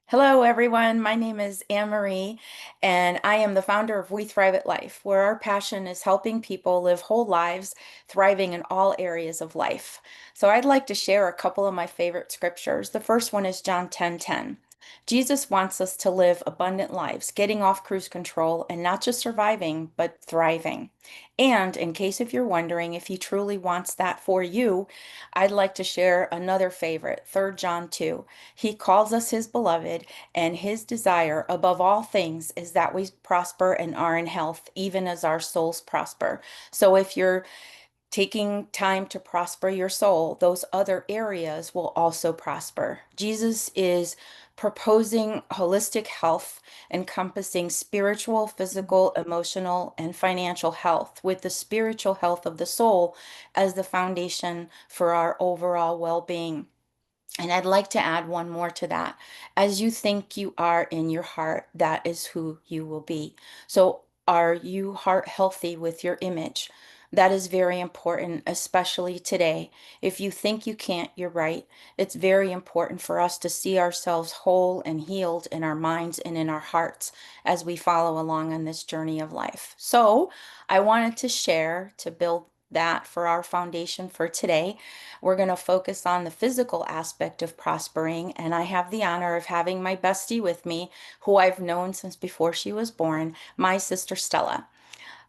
Hello, everyone. My name is Anne Marie, and I am the founder of We Thrive at Life, where our passion is helping people live whole lives, thriving in all areas of life. So, I'd like to share a couple of my favorite scriptures. The first one is John 10:10. Jesus wants us to live abundant lives, getting off cruise control and not just surviving, but thriving. And in case if you're wondering if he truly wants that for you, I'd like to share another favorite, 3 John 2. He calls us his beloved, and his desire above all things is that we prosper and are in health, even as our souls prosper. So if you're taking time to prosper your soul, those other areas will also prosper. Jesus is proposing holistic health encompassing spiritual, physical, emotional, and financial health, with the spiritual health of the soul as the foundation for our overall well-being. And I'd like to add one more to that. As you think you are in your heart, that is who you will be. So, are you heart healthy with your image? That is very important, especially today. If you think you can't, you're right. It's very important for us to see ourselves whole and healed in our minds and in our hearts as we follow along on this journey of life. So, I wanted to share to build that for our foundation for today. We're going to focus on the physical aspect of prospering, and I have the honor of having my bestie with me, who I've known since before she was born, my sister Stella.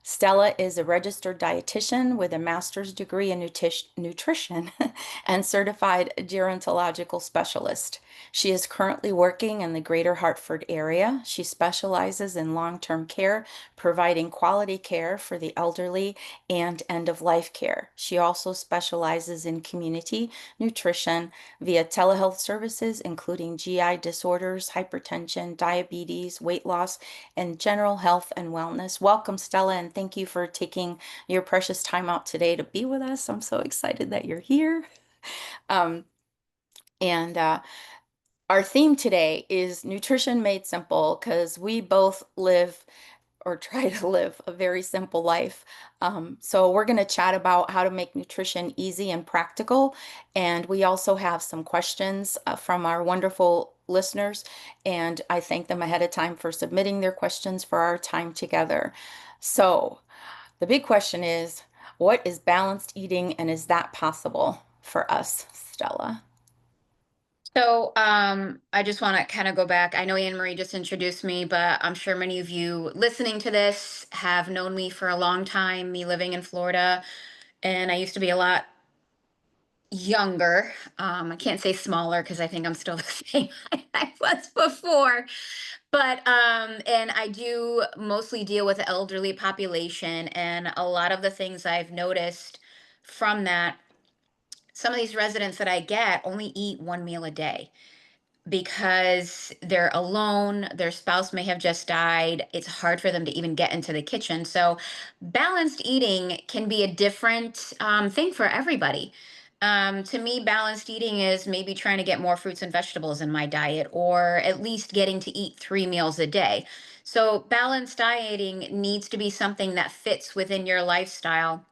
Stella is a registered dietitian with a master's degree in nutrition and certified gerontological specialist. She is currently working in the greater Hartford area. She specializes in long-term care, providing quality care for the elderly and end-of-life care. She also specializes in community nutrition via telehealth services, including GI disorders, hypertension, diabetes, weight loss, and general health and wellness. Welcome, Stella, and thank you for taking your precious time out today to be with us. I'm so excited that you're here. Um, and our theme today is nutrition made simple because we both live or try to live a very simple life. So we're going to chat about how to make nutrition easy and practical. And we also have some questions from our wonderful listeners. And I thank them ahead of time for submitting their questions for our time together. So the big question is, what is balanced eating and is that possible for us, Stella? I just want to kind of go back. I know Anne Marie just introduced me, but I'm sure many of you listening to this have known me for a long time, me living in Florida, and I used to be a lot younger. I can't say smaller because I think I'm still the same I was before. And I do mostly deal with the elderly population, and a lot of the things I've noticed from that, some of these residents that I get only eat one meal a day because they're alone, their spouse may have just died. It's hard for them to even get into the kitchen. So, balanced eating can be a different thing for everybody. To me, balanced eating is maybe trying to get more fruits and vegetables in my diet, or at least getting to eat 3 meals a day. So, balanced dieting needs to be something that fits within your lifestyle.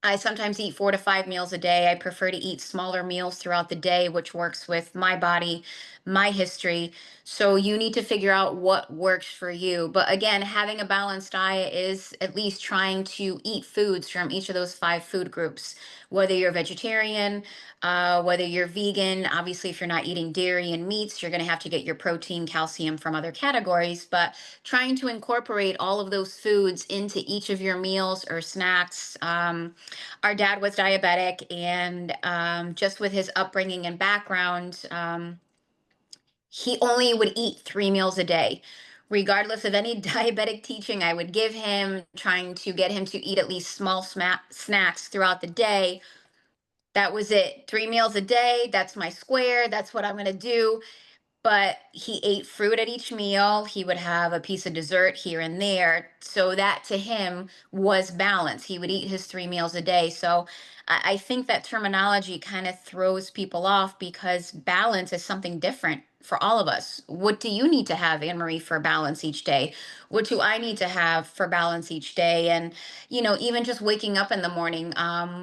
I sometimes eat 4 to 5 meals a day. I prefer to eat smaller meals throughout the day, which works with my body, my history. So you need to figure out what works for you. But again, having a balanced diet is at least trying to eat foods from each of those five food groups. Whether you're vegetarian, whether you're vegan, obviously, if you're not eating dairy and meats, you're going to have to get your protein, calcium from other categories. But trying to incorporate all of those foods into each of your meals or snacks. Our dad was diabetic, and just with his upbringing and background, he only would eat 3 meals a day. Regardless of any diabetic teaching I would give him, trying to get him to eat at least small snacks throughout the day, that was it. 3 meals a day, that's my square, that's what I'm going to do. But he ate fruit at each meal. He would have a piece of dessert here and there. So that to him was balance. He would eat his 3 meals a day. So I think that terminology kind of throws people off because balance is something different for all of us. What do you need to have, Anne Marie, for balance each day? What do I need to have for balance each day? And, even just waking up in the morning,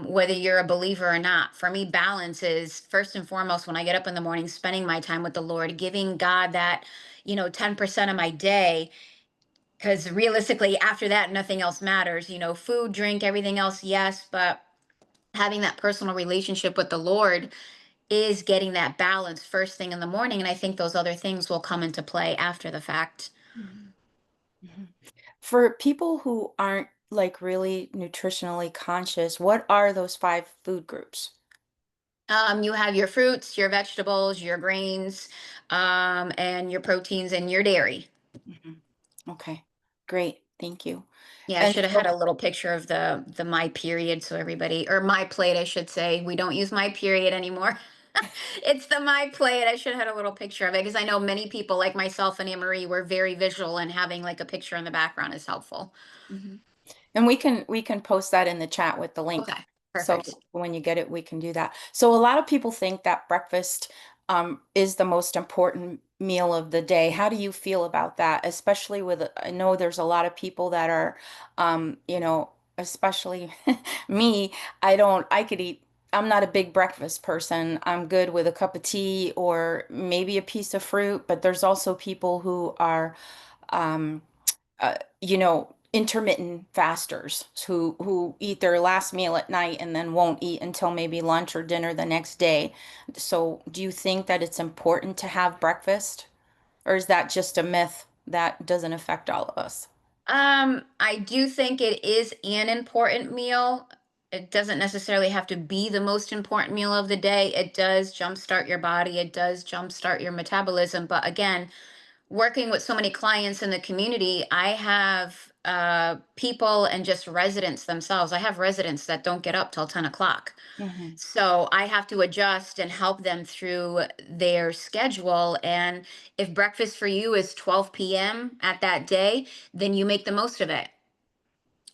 whether you're a believer or not, for me, balance is first and foremost when I get up in the morning, spending my time with the Lord, giving God that, 10% of my day, because realistically after that nothing else matters. Food, drink, everything else, yes, but having that personal relationship with the Lord is getting that balance first thing in the morning, and I think those other things will come into play after the fact. Mhm. Mhm. For people who aren't like really nutritionally conscious, what are those five food groups? You have your fruits, your vegetables, your grains, and your proteins and your dairy. Mhm. Okay, great. Thank you. Yeah, I And should have had so, a little picture of the my period so everybody, or my plate, I should say. We don't use my period anymore. It's the my plate. I should have had a little picture of it because I know many people like myself and Anne Marie were very visual, and having like a picture in the background is helpful. mhm. And we can post that in the chat with the link. Okay, So perfect. when you get it, we can do that. So a lot of people think that breakfast is the most important meal of the day. How do you feel about that? Especially with, I know there's a lot of people that are, especially me, I could eat, I'm not a big breakfast person. I'm good with a cup of tea or maybe a piece of fruit, but there's also people who are, um, intermittent fasters who eat their last meal at night and then won't eat until maybe lunch or dinner the next day. So, do you think that it's important to have breakfast, or is that just a myth that doesn't affect all of us? I do think it is an important meal. It doesn't necessarily have to be the most important meal of the day. It does jumpstart your body, it does jumpstart your metabolism. But again, working with so many clients in the community, I have people and just residents themselves. I have residents that don't get up till 10 o'clock. Hmm. So I have to adjust and help them through their schedule. And if breakfast for you is 12 p.m. at that day, then you make the most of it.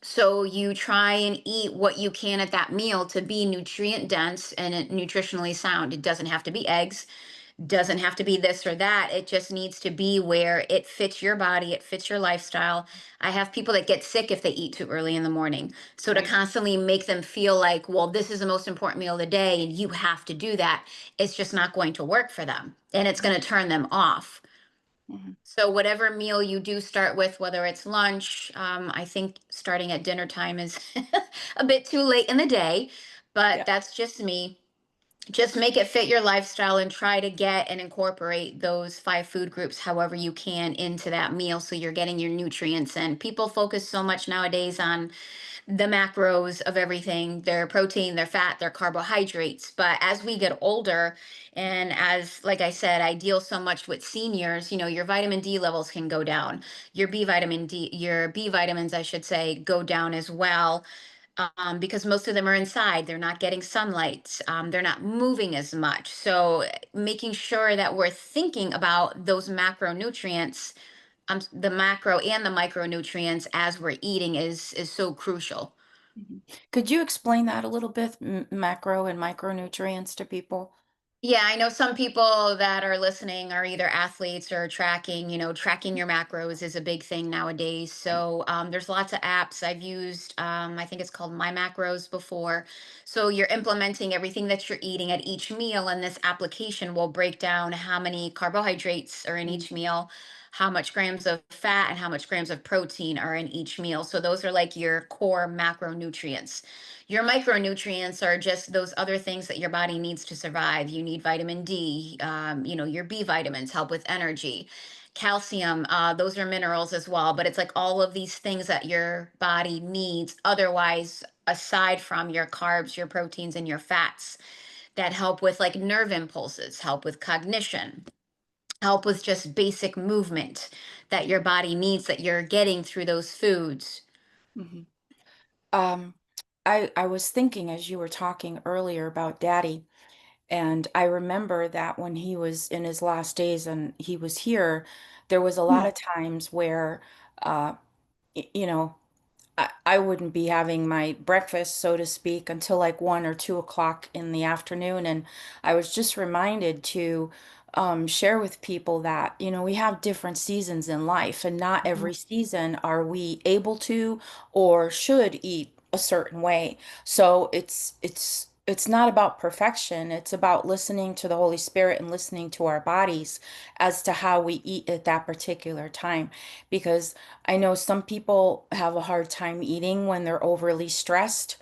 So you try and eat what you can at that meal to be nutrient dense and nutritionally sound. It doesn't have to be eggs, doesn't have to be this or that. It just needs to be where it fits your body, it fits your lifestyle. I have people that get sick if they eat too early in the morning. So to Right. constantly make them feel like, well, this is the most important meal of the day and you have to do that, it's just not going to work for them. And it's going to turn them off. Hmm. So whatever meal you do start with, whether it's lunch, I think starting at dinner time is a bit too late in the day, but Yeah. that's just me. Just make it fit your lifestyle and try to get and incorporate those five food groups however you can into that meal so you're getting your nutrients in. People focus so much nowadays on the macros of everything, their protein, their fat, their carbohydrates. But as we get older, and as, like I said, I deal so much with seniors, your vitamin D levels can go down. Your B vitamins, I should say, go down as well, because most of them are inside. They're not getting sunlight. They're not moving as much. So making sure that we're thinking about those macronutrients, the macro and the micronutrients as we're eating is so crucial. Mhm. Could you explain that a little bit, macro and micronutrients to people? Yeah, I know some people that are listening are either athletes or tracking. Tracking your macros is a big thing nowadays. So there's lots of apps I've used. I think it's called My Macros before. So you're implementing everything that you're eating at each meal, and this application will break down how many carbohydrates are in Mm. each meal, how much grams of fat, and how much grams of protein are in each meal. So those are like your core macronutrients. Your micronutrients are just those other things that your body needs to survive. You need vitamin D, your B vitamins help with energy. Calcium, those are minerals as well. But it's like all of these things that your body needs. Otherwise, aside from your carbs, your proteins, and your fats that help with like nerve impulses, help with cognition, help with just basic movement that your body needs that you're getting through those foods. Mhm. Um, I was thinking as you were talking earlier about Daddy. And I remember that when he was in his last days and he was here, there was a lot Mm. of times where, uh, you know, I wouldn't be having my breakfast, so to speak, until like 1 or 2 o'clock in the afternoon. And I was just reminded to share with people that, we have different seasons in life, and not Mhm. every season are we able to or should eat a certain way. So it's not about perfection. It's about listening to the Holy Spirit and listening to our bodies as to how we eat at that particular time. Because I know some people have a hard time eating when they're overly stressed.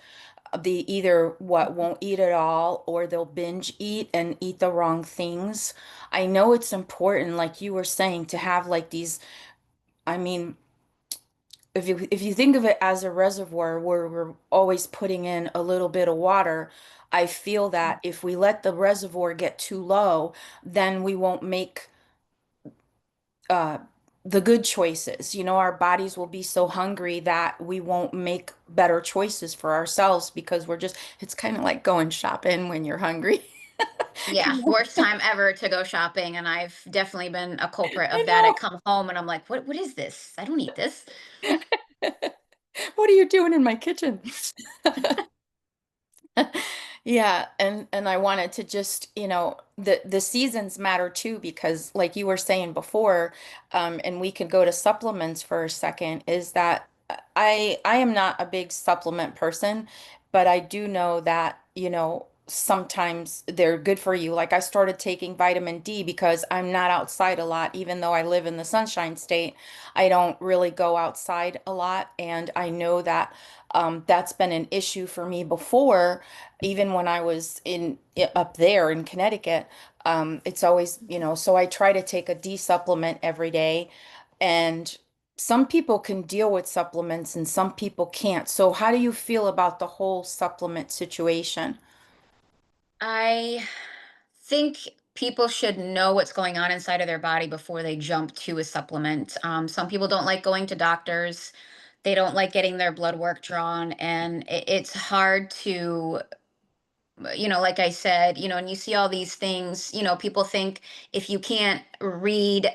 They either won't eat at all, or they'll binge eat and eat the wrong things. I know it's important, like you were saying, to have like these, I mean, if you think of it as a reservoir where we're always putting in a little bit of water, I feel that if we let the reservoir get too low, then we won't make uh the good choices. Our bodies will be so hungry that we won't make better choices for ourselves, because it's kind of like going shopping when you're hungry. Yeah, You worst time ever to go shopping, and I've definitely been a culprit of that. I know, come home and I'm like, what is this? I don't eat this. I know. What are you doing in my kitchen? Yeah, and I wanted to just, the seasons matter too, because like you were saying before, and we could go to supplements for a second, is that I am not a big supplement person, but I do know that, sometimes they're good for you. Like I started taking vitamin D because I'm not outside a lot, even though I live in the Sunshine State. I don't really go outside a lot, and I know that that's been an issue for me before, even when I was up there in Connecticut. It's always, so I try to take a D supplement every day. And some people can deal with supplements and some people can't. So how do you feel about the whole supplement situation? I think people should know what's going on inside of their body before they jump to a supplement. Some people don't like going to doctors. They don't like getting their blood work drawn, and it's hard to, like I said, and you see all these things. People think if you can't read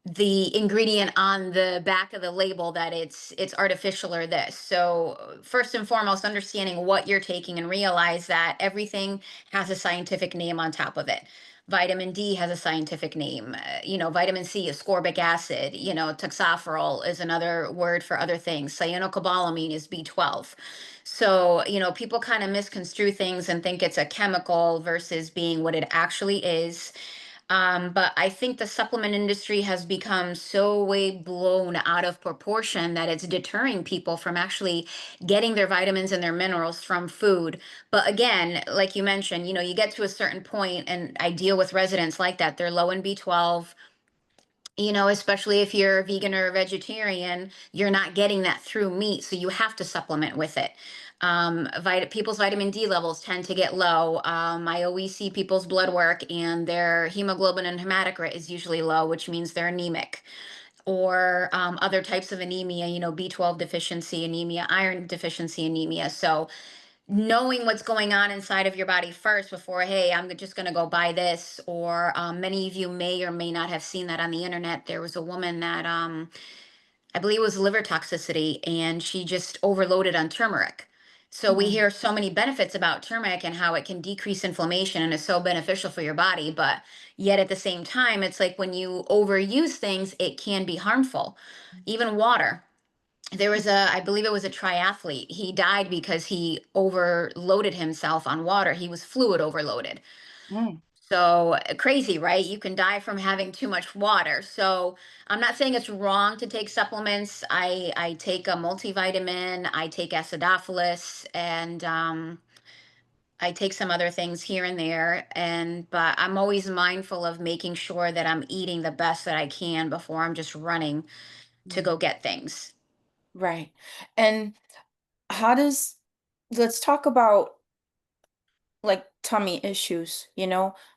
the ingredient on the back of the label that it's artificial or this. So first and foremost, understanding what you're taking and realize that everything has a scientific name on top of it. Vitamin D has a scientific name. Vitamin C, ascorbic acid. Toxopherol is another word for other things. Cyanocobalamin is B12. So, people kind of misconstrue things and think it's a chemical versus being what it actually is. But I think the supplement industry has become so way blown out of proportion that it's deterring people from actually getting their vitamins and their minerals from food. But again, like you mentioned, you get to a certain point, and I deal with residents like that. They're low in B12. Especially if you're vegan or vegetarian, you're not getting that through meat, so you have to supplement with it. People's vitamin D levels tend to get low. I always see people's blood work, and their hemoglobin and hematocrit is usually low, which means they're anemic. Or other types of anemia, B12 deficiency anemia, iron deficiency anemia. So knowing what's going on inside of your body first before, hey, I'm just going to go buy this. Or many of you may or may not have seen that on the internet. There was a woman that I believe it was liver toxicity, and she just overloaded on turmeric. So we Mm, hear so many benefits about turmeric and how it can decrease inflammation and is so beneficial for your body, but yet at the same time, it's like when you overuse things, it can be harmful. Even water. There was I believe it was a triathlete. He died because he overloaded himself on water. He was fluid overloaded. mm, So crazy, right? You can die from having too much water. So I'm not saying it's wrong to take supplements. I take a multivitamin, I take acidophilus, and I take some other things here and there. But I'm always mindful of making sure that I'm eating the best that I can before I'm just running to mm. go get things. Right. And how does, let's talk about like tummy issues,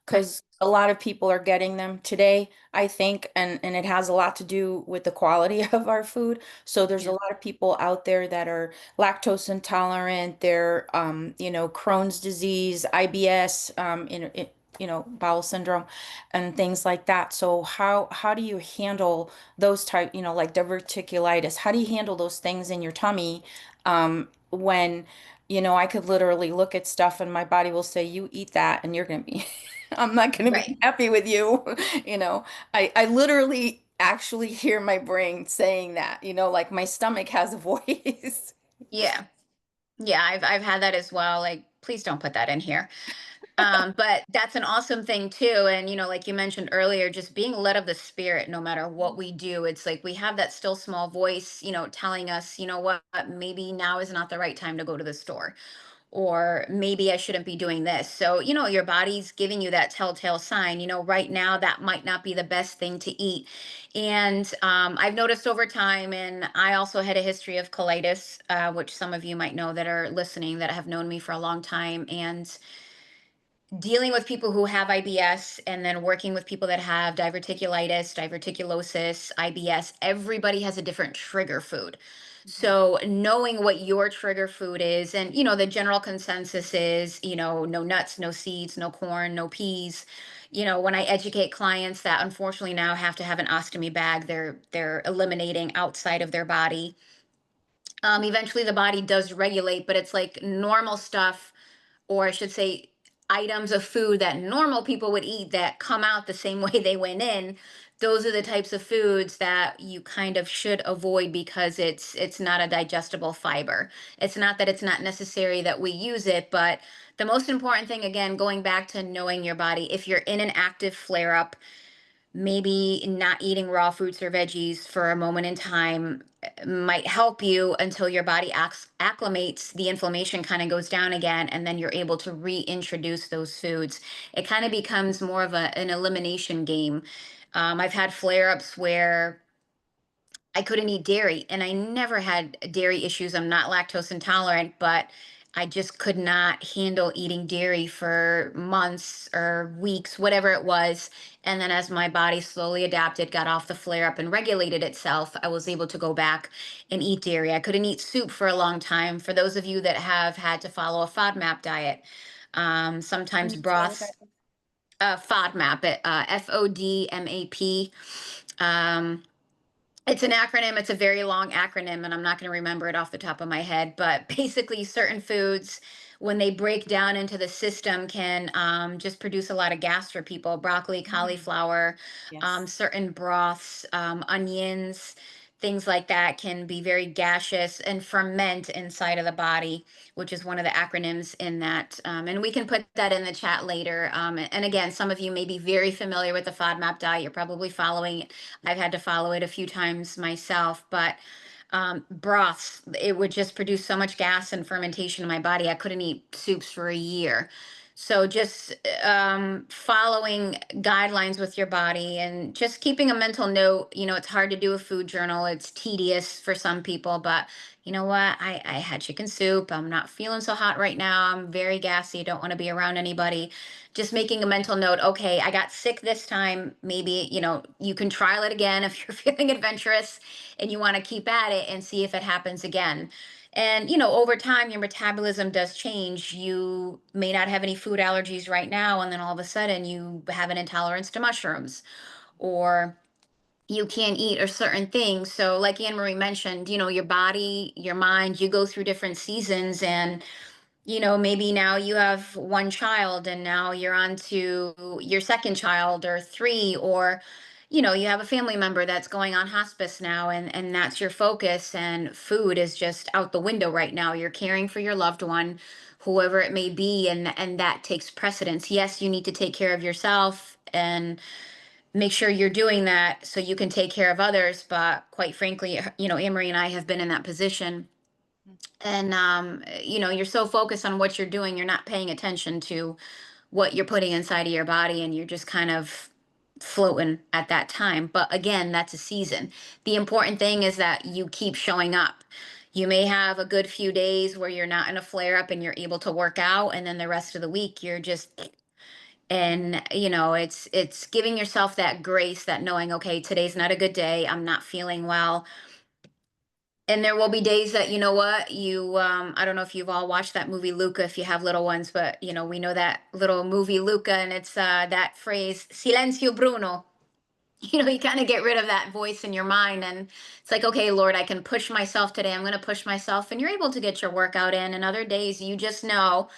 Okay. because a lot of people are getting them today, I think, and it has a lot to do with the quality of our food. So there's a Yeah. lot of people out there that are lactose intolerant, they're Crohn's disease, IBS, bowel syndrome and things like that. So how do you handle those type, like diverticulitis? How do you handle those things in your tummy when, I could literally look at stuff and my body will say, you eat that and you're gonna be, I'm not gonna be Right. happy with you. You know, I literally actually hear my brain saying that, like my stomach has a voice. Yeah. Yeah, I've had that as well. Like, please don't put that in here. But that's an awesome thing too. And like you mentioned earlier, just being led of the spirit, no matter what we do, it's like we have that still small voice, telling us, what, maybe now is not the right time to go to the store, or maybe I shouldn't be doing this. So, your body's giving you that telltale sign, right now that might not be the best thing to eat. And I've noticed over time, and I also had a history of colitis, which some of you might know that are listening that have known me for a long time. And dealing with people who have IBS and then working with people that have diverticulitis, diverticulosis, IBS, everybody has a different trigger food. So knowing what your trigger food is, and the general consensus is, no nuts, no seeds, no corn, no peas. When I educate clients that unfortunately now have to have an ostomy bag, they're eliminating outside of their body. Eventually the body does regulate, but it's like normal stuff, or I should say, items of food that normal people would eat that come out the same way they went in. Those are the types of foods that you kind of should avoid because it's not a digestible fiber. It's not that it's not necessary that we use it, but the most important thing, again, going back to knowing your body, if you're in an active flare up, maybe not eating raw fruits or veggies for a moment in time might help you until your body acclimates, the inflammation kind of goes down again, and then you're able to reintroduce those foods. It kind of becomes more of an elimination game. I've had flare ups where I couldn't eat dairy, and I never had dairy issues. I'm not lactose intolerant, but I just could not handle eating dairy for months or weeks, whatever it was. And then as my body slowly adapted, got off the flare up and regulated itself, I was able to go back and eat dairy. I couldn't eat soup for a long time. For those of you that have had to follow a FODMAP diet, Can sometimes you spell what that broths, is? FODMAP, FODMAP. Um, it's an acronym. It's a very long acronym, and I'm not going to remember it off the top of my head. But basically, certain foods, when they break down into the system, can just produce a lot of gas for people. Broccoli, Mhm. cauliflower, Yes. certain broths, onions, things like that can be very gaseous and ferment inside of the body, which is one of the acronyms in that. And we can put that in the chat later. And again, some of you may be very familiar with the FODMAP diet. You're probably following it. I've had to follow it a few times myself, but broths, it would just produce so much gas and fermentation in my body. I couldn't eat soups for a year. So just following guidelines with your body and just keeping a mental note. It's hard to do a food journal. It's tedious for some people, but you know what? I had chicken soup. I'm not feeling so hot right now. I'm very gassy. Don't want to be around anybody. Just making a mental note. Okay, I got sick this time. Maybe, you can trial it again if you're feeling adventurous and you want to keep at it and see if it happens again. And, over time, your metabolism does change. You may not have any food allergies right now, and then all of a sudden you have an intolerance to mushrooms, or you can't eat a certain thing. So, like Anne Marie mentioned, your body, your mind, you go through different seasons, and maybe now you have one child and now you're on to your second child or three, or, you have a family member that's going on hospice now, and that's your focus, and food is just out the window right now. You're caring for your loved one, whoever it may be, and that takes precedence. Yes, you need to take care of yourself and make sure you're doing that so you can take care of others. But quite frankly, Amory and I have been in that position, and you're so focused on what you're doing, you're not paying attention to what you're putting inside of your body, and you're just kind of floating at that time. But again, that's a season. The important thing is that you keep showing up. You may have a good few days where you're not in a flare up and you're able to work out, and then the rest of the week you're just, and it's giving yourself that grace, that knowing, okay, today's not a good day, I'm not feeling well, And there will be days that, you know what, I don't know if you've all watched that movie Luca, if you have little ones, but we know that little movie Luca, and it's that phrase, Silencio Bruno. You kind of get rid of that voice in your mind, and it's like, okay, Lord, I can push myself today. I'm going to push myself, and you're able to get your workout in. And other days, you just know,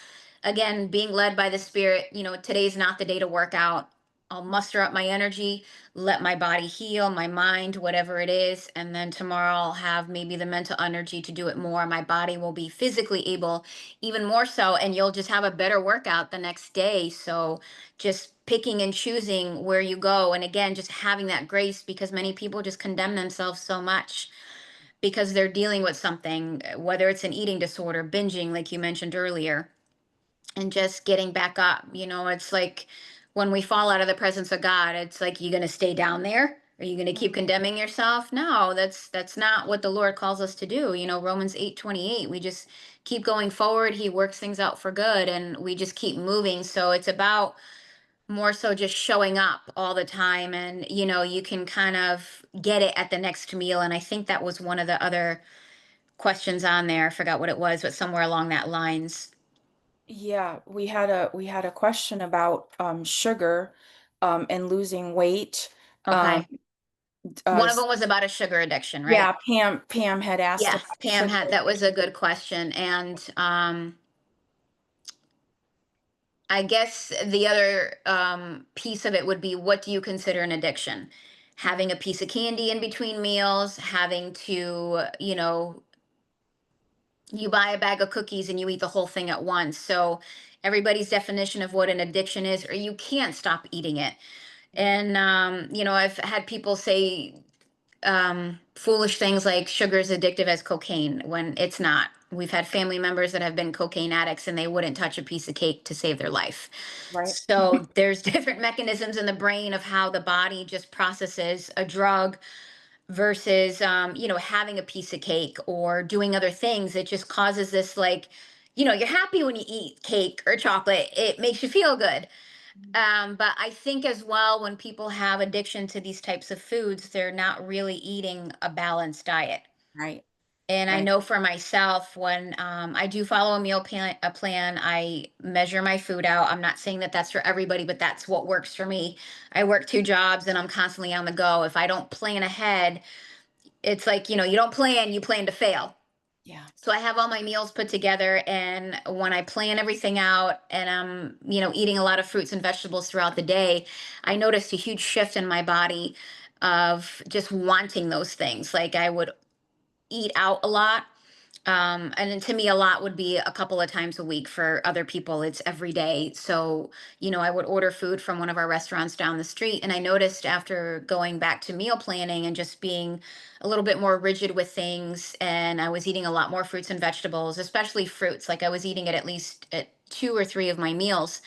again, being led by the Spirit, today's not the day to work out. I'll muster up my energy, let my body heal, my mind, whatever it is. And then tomorrow I'll have maybe the mental energy to do it more. My body will be physically able, even more so. And you'll just have a better workout the next day. So just picking and choosing where you go. And again, just having that grace, because many people just condemn themselves so much because they're dealing with something, whether it's an eating disorder, binging, like you mentioned earlier, and just getting back up. It's like when we fall out of the presence of God, it's like, you going to stay down there? Are you going to keep Mhm. condemning yourself? No, that's not what the Lord calls us to do. Romans 8:28, we just keep going forward. He works things out for good, and we just keep moving. So it's about more so just showing up all the time, and you can kind of get it at the next meal. And I think that was one of the other questions on there. I forgot what it was, but somewhere along that lines. Yeah, we had a question about sugar and losing weight. Um, Okay. uh, One of them was about a sugar addiction, right? yeah, Pam had asked Yes, about Pam sugar had, that was a addiction. good question. And I guess the other piece of it would be, what do you consider an addiction? Mhm. Having a piece of candy in between meals, having to, you buy a bag of cookies and you eat the whole thing at once. So everybody's definition of what an addiction is, or you can't stop eating it. And I've had people say foolish things like sugar is addictive as cocaine, when it's not. We've had family members that have been cocaine addicts and they wouldn't touch a piece of cake to save their life. Right. So there's different mechanisms in the brain of how the body just processes a drug versus having a piece of cake or doing other things. It just causes this, like, you're happy when you eat cake or chocolate. It makes you feel good. But I think as well, when people have addiction to these types of foods, they're not really eating a balanced diet. Right. And I Right. know for myself, when I do follow a plan, I measure my food out. I'm not saying that that's for everybody, but that's what works for me. I work two jobs and I'm constantly on the go. If I don't plan ahead, it's like, you don't plan, you plan to fail. Yeah. So I have all my meals put together, and when I plan everything out and I'm, eating a lot of fruits and vegetables throughout the day, I noticed a huge shift in my body of just wanting those things. Like, I would eat out a lot. And then to me, a lot would be a couple of times a week. For other people, it's every day. So, I would order food from one of our restaurants down the street. And I noticed, after going back to meal planning and just being a little bit more rigid with things, and I was eating a lot more fruits and vegetables, especially fruits. Like, I was eating it at least at two or three of my meals.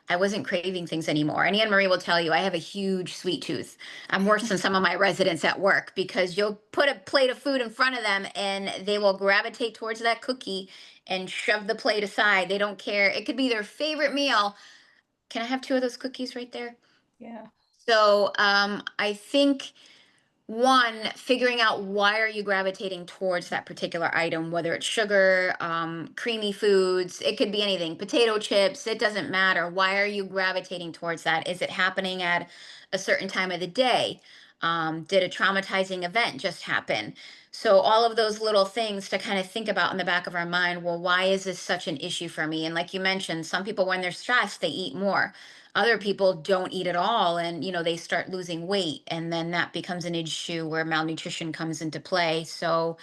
I wasn't craving things anymore. And Anne Marie will tell you, I have a huge sweet tooth. I'm worse than some of my residents at work, because you'll put a plate of food in front of them and they will gravitate towards that cookie and shove the plate aside. They don't care. It could be their favorite meal. Can I have two of those cookies right there? Yeah. So I think, one, figuring out, why are you gravitating towards that particular item, whether it's sugar, creamy foods, it could be anything, potato chips, it doesn't matter. Why are you gravitating towards that? Is it happening at a certain time of the day? Did a traumatizing event just happen? So all of those little things to kind of think about in the back of our mind. Well, why is this such an issue for me? And like you mentioned, some people, when they're stressed, they eat more. Other people don't eat at all, and they start losing weight, and then that becomes an issue where malnutrition comes into play. So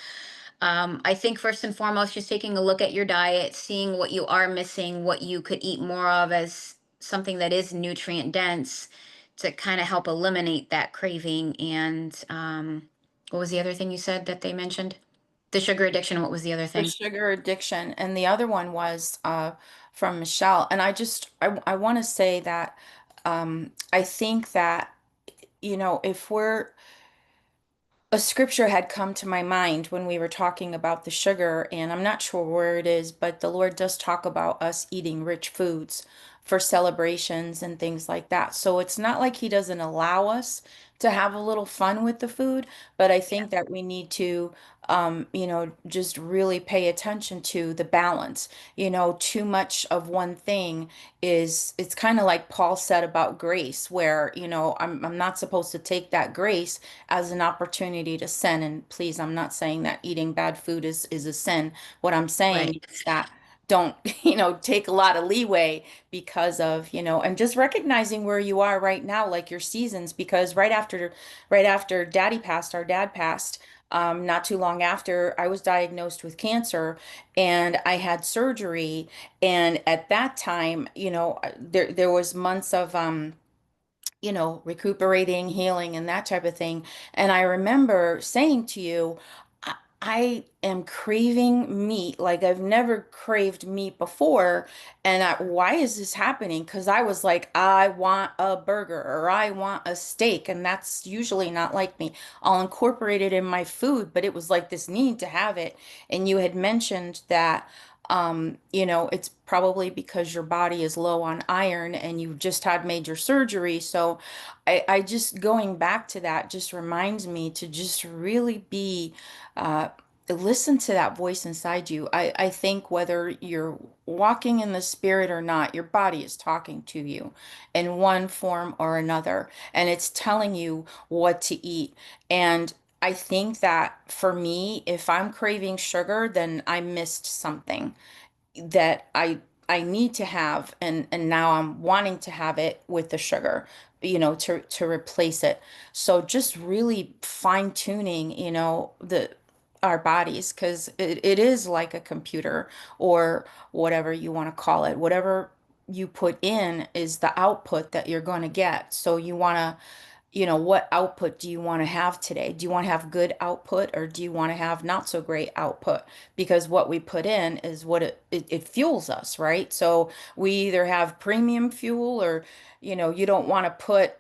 I think, first and foremost, just taking a look at your diet, seeing what you are missing, what you could eat more of as something that is nutrient dense, to kind of help eliminate that craving. And what was the other thing you said that they mentioned? The sugar addiction. What was the other The thing? sugar addiction, and the other one was from Michelle. And I want to say that I think that if we're a scripture had come to my mind when we were talking about the sugar, and I'm not sure where it is, but the Lord does talk about us eating rich foods for celebrations and things like that. So it's not like he doesn't allow us to have a little fun with the food, but I Yeah. think that we need to, just really pay attention to the balance. Too much of one thing it's kind of like Paul said about grace, where, I'm not supposed to take that grace as an opportunity to sin. And please, I'm not saying that eating bad food is a sin. What I'm Right. saying is that don't, take a lot of leeway because of, and just recognizing where you are right now, like your seasons, because right after daddy passed, our dad passed, not too long after I was diagnosed with cancer and I had surgery. And at that time, there was months of recuperating, healing, and that type of thing. And I remember saying to you, I am craving meat like I've never craved meat before. And why is this happening? Because I was like, I want a burger or I want a steak. And that's usually not like me. I'll incorporate it in my food, but it was like this need to have it. And you had mentioned that. It's probably because your body is low on iron and you just had major surgery. So I just going back to that just reminds me to just really be uh listen to that voice inside you. I think whether you're walking in the spirit or not, your body is talking to you in one form or another, and it's telling you what to eat. And I think that for me, if I'm craving sugar, then I missed something that I need to have, and now I'm wanting to have it with the sugar, to replace it. So just really fine tuning, the our bodies, because it is like a computer or whatever you want to call it. Whatever you put in is the output that you're going to get. So you want to, what output do you want to have today? Do you want to have good output or do you want to have not so great output? Because what we put in is what it fuels us, right? So we either have premium fuel or, you don't want to put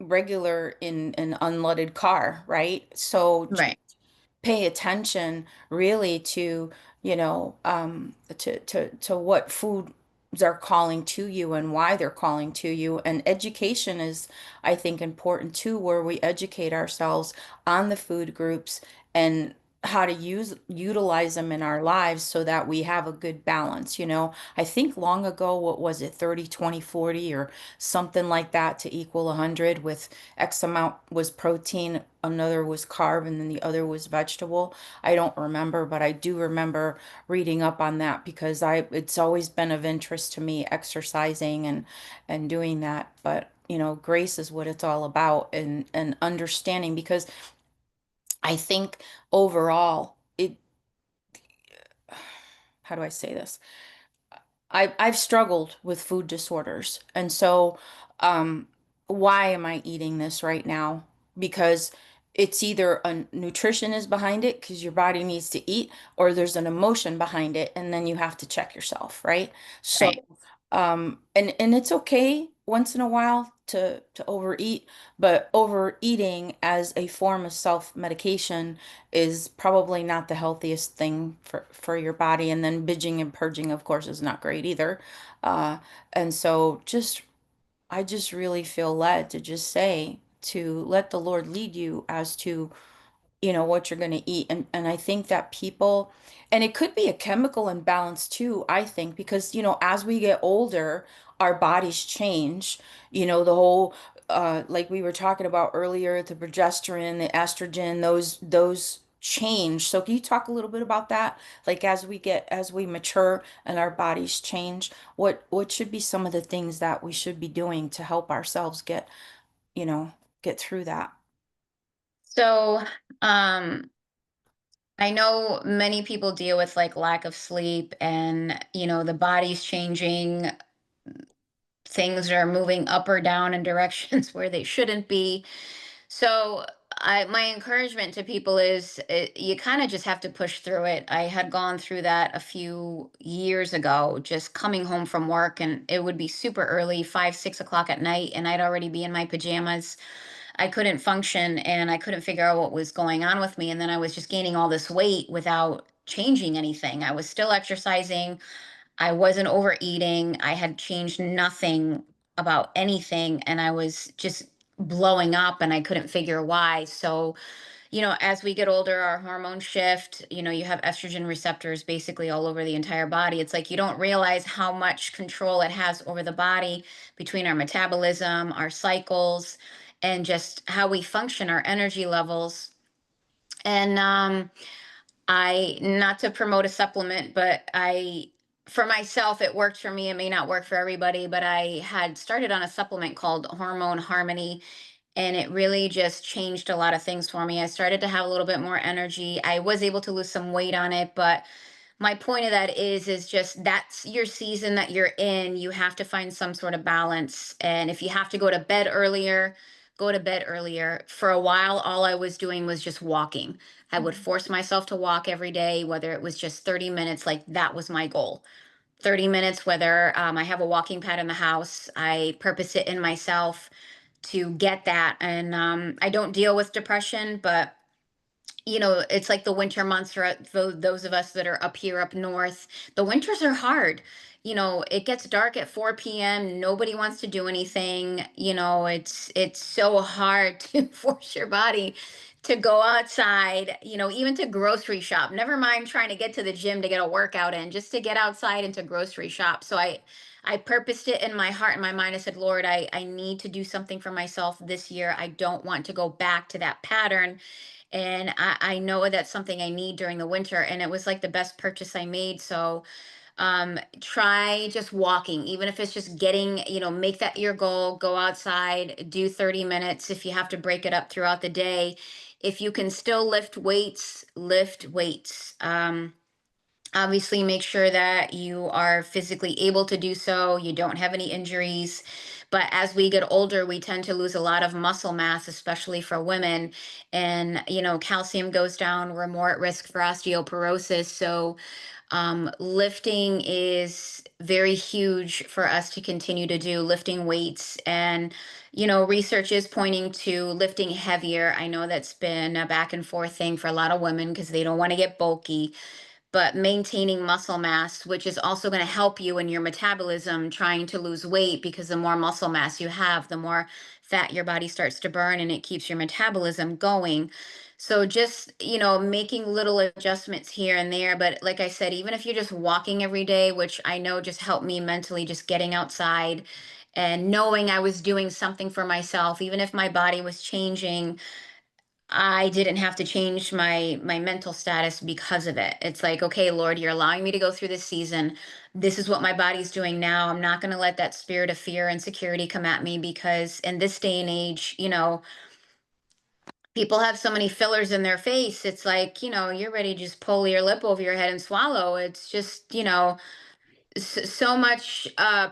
regular in an unleaded car, right? So Right. pay attention really to, to what foods are calling to you and why they're calling to you. And education is, I think, important too, where we educate ourselves on the food groups and how to utilize them in our lives so that we have a good balance. I think long ago, what was it, 30, 20, 40, or something like that to equal 100, with X amount was protein, another was carb, and then the other was vegetable. I don't remember, but I do remember reading up on that because it's always been of interest to me, exercising and doing that. But grace is what it's all about, and understanding, because I think overall how do I say this? I've struggled with food disorders. And so, um, why am I eating this right now? Because it's either a nutrition is behind it because your body needs to eat, or there's an emotion behind it, and then you have to check yourself, right? So, Right. and it's okay once in a while to overeat, but overeating as a form of self-medication is probably not the healthiest thing for your body. And then binging and purging, of course, is not great either. Uh, and so I just really feel led to just say to let the Lord lead you as to what you're going to eat. And I think that people, and it could be a chemical imbalance too, I think, because as we get older, our bodies change. The whole like we were talking about earlier, the progesterone, the estrogen, those change. So can you talk a little bit about that? Like as we mature and our bodies change, what should be some of the things that we should be doing to help ourselves you know, get through that? So, um, I know many people deal with like lack of sleep and, the body's changing, things are moving up or down in directions where they shouldn't be. So, my encouragement to people is you kind of just have to push through it. I had gone through that a few years ago, just coming home from work, and it would be super early, 5, 6 o'clock at night, and I'd already be in my pajamas. I couldn't function and I couldn't figure out what was going on with me. And then I was just gaining all this weight without changing anything. I was still exercising. I wasn't overeating. I had changed nothing about anything, and I was just blowing up and I couldn't figure why. So, as we get older, our hormones shift. You have estrogen receptors basically all over the entire body. It's like you don't realize how much control it has over the body between our metabolism, our cycles, and just how we function, our energy levels. And not to promote a supplement, but for myself, it worked for me. It may not work for everybody, but I had started on a supplement called Hormone Harmony, and it really just changed a lot of things for me. I started to have a little bit more energy. I was able to lose some weight on it, but my point of that is just that's your season that you're in. You have to find some sort of balance. And if you have to go to bed earlier, go to bed earlier. For a while, all I was doing was just walking. I would Mhm. force myself to walk every day, whether it was just 30 minutes, like that was my goal. 30 minutes, whether I have a walking pad in the house, I purpose it in myself to get that. And I don't deal with depression, but it's like the winter months for those of us that are up here up north. The winters are hard. It gets dark at 4 p.m. Nobody wants to do anything. It's so hard to force your body to go outside, even to grocery shop. Never mind trying to get to the gym to get a workout in, just to get outside and to grocery shop. So I purposed it in my heart and my mind. I said, Lord, I need to do something for myself this year. I don't want to go back to that pattern, and I know that's something I need during the winter. And it was like the best purchase I made. So try just walking, even if it's just make that your goal, go outside, do 30 minutes. If you have to break it up throughout the day, if you can still lift weights, lift weights. Obviously, make sure that you are physically able to do so, you don't have any injuries. But as we get older, we tend to lose a lot of muscle mass, especially for women. And, calcium goes down, we're more at risk for osteoporosis. So, lifting is very huge for us to continue to do, lifting weights. And, research is pointing to lifting heavier. I know that's been a back and forth thing for a lot of women because they don't want to get bulky, but maintaining muscle mass, which is also going to help you in your metabolism trying to lose weight, because the more muscle mass you have, the more fat your body starts to burn and it keeps your metabolism going. So just, making little adjustments here and there. But like I said, even if you're just walking every day, which I know just helped me mentally, just getting outside and knowing I was doing something for myself, even if my body was changing, I didn't have to change my mental status because of it. It's like, okay, Lord, you're allowing me to go through this season. This is what my body's doing now. I'm not going to let that spirit of fear and insecurity come at me, because in this day and age, people have so many fillers in their face. It's like, you're ready to just pull your lip over your head and swallow. It's just, so much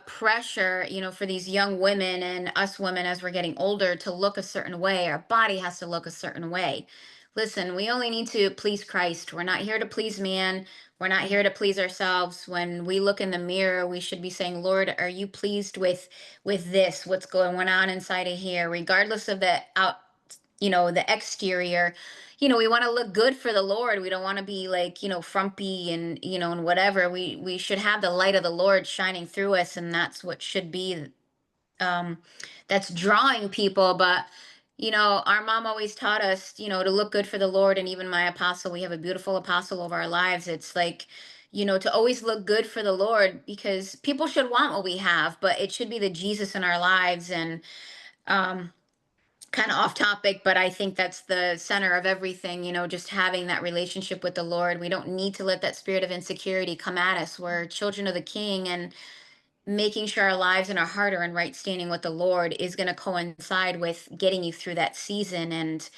pressure, for these young women and us women as we're getting older to look a certain way. Our body has to look a certain way. Listen, we only need to please Christ. We're not here to please man. We're not here to please ourselves. When we look in the mirror, we should be saying, Lord, are you pleased with this? What's going on inside of here? Regardless of the the exterior. We want to look good for the Lord. We don't want to be like, frumpy and, and whatever. We should have the light of the Lord shining through us, and that's what should be, um that's drawing people. But, our mom always taught us, to look good for the Lord. And even my apostle, we have a beautiful apostle over our lives. It's like, to always look good for the Lord, because people should want what we have, but it should be the Jesus in our lives. And um kind of off topic, but I think that's the center of everything, just having that relationship with the Lord. We don't need to let that spirit of insecurity come at us. We're children of the King, and making sure our lives and our heart are in right standing with the Lord is going to coincide with getting you through that season. And